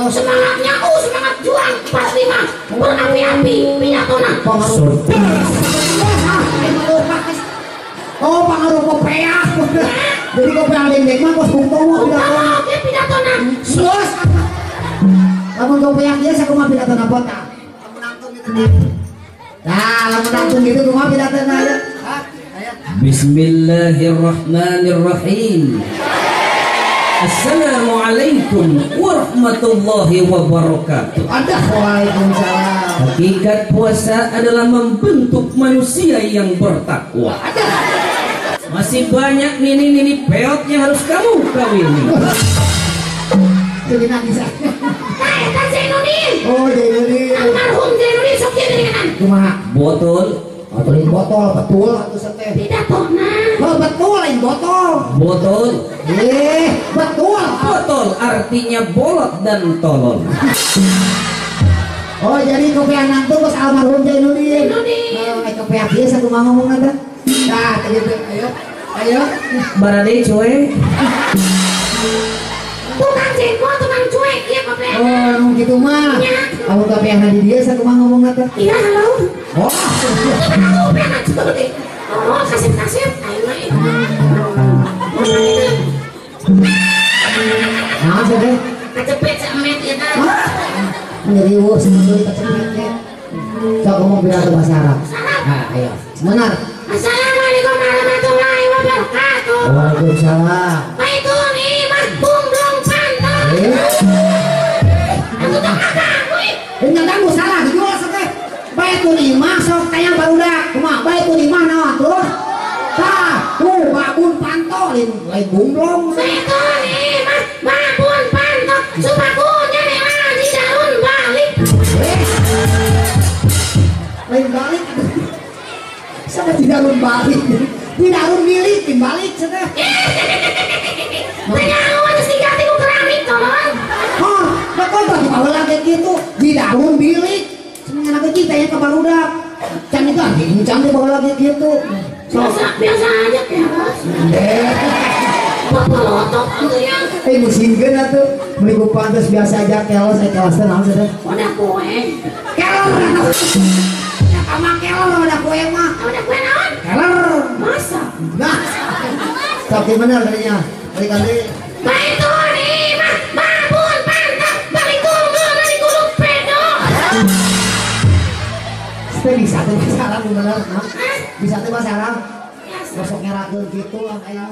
semangatnya, semangat juang pasti mah berapi-api pidatona. Oh, pengaruh kopeak. Jadi kopeak dendek mah kos bungtomo pidatona. Sus. Lamun kopeak dia sakumaha pidatona kota. Lamun nangtung gitu. Nah, lamun nangtung gitu kumaha pidatona ya. Bismillahirrahmanirrahim. Assalamualaikum warahmatullahi wabarakatuh. Waalaikumsalam. Hakikat puasa adalah membentuk manusia yang bertakwa. Masih banyak nini-nini peotnya harus kamu kawini. Jadi nanti saya. Nah, kan Zainuddin. Oh, Zainuddin. Almarhum Zainuddin sok kieu dengan. Kumaha? Botol. Botolin botol betul atuh seteh. Pidatona. Oh, betul lain botol. Botol. Betul. Botol artinya bolot dan tolol. Oh, jadi kopiah nangtung bos almarhum Zainuddin. Oh, kopiah biasa kumaha ngomong ada. Nah, ayo. Barade cuek. Tukang jengkol, tukang cuek ya kopiah. Oh, ngomong gitu mah. Kamu kopiah di dia sa kumaha ngomong ada. Iya, halo. Oh, Kopiah cuek. Oh, kasih. Ayo mah. nah sudah. Kecepet semet ya kan. Nyeriwuh sebetulnya kecepet ya. Sok ngomong pidato bahasa Arab. Nah, ayo. Benar. Assalamualaikum warahmatullahi wabarakatuh. Waalaikumsalam. Baitul imah bunglong pantai. Aku tak aku. Dengan kamu salah jual sekeh. Baitul imah sok tayang barudak. Kumaha baitul imah naon terus? Tah, tuh babun pantolin lain bunglong. Baitul imah babun pantok. Supakunya nih di daun balik. Lain balik. Sama di daun balik. Di daun milik balik sekeh. Menyawa terus diganti ku keramik tolong. Oh, betul tuh kalau lagi gitu di daun bilik. Semuanya anak kita yang kebarudak. Can diganti, can dibawa lagi gitu. Biasa aja ya bos. Bapak lotok gitu ya. Musimkeun atuh. Meuli ku pantes biasa aja kelos naon sudah. Udah kue. Kelor. Ya kamang kelor udah kue mah. Udah kue naon? Kelor. Masa? Nah. Tapi benar tadinya. Kali-kali. Baitul imah babun pantok. Balik tunggal dari gulung pedo. Bisa tuh bahasa Arab bener. Bisa tuh bahasa Arab. Masuk ngerakeun gitu lah kayak.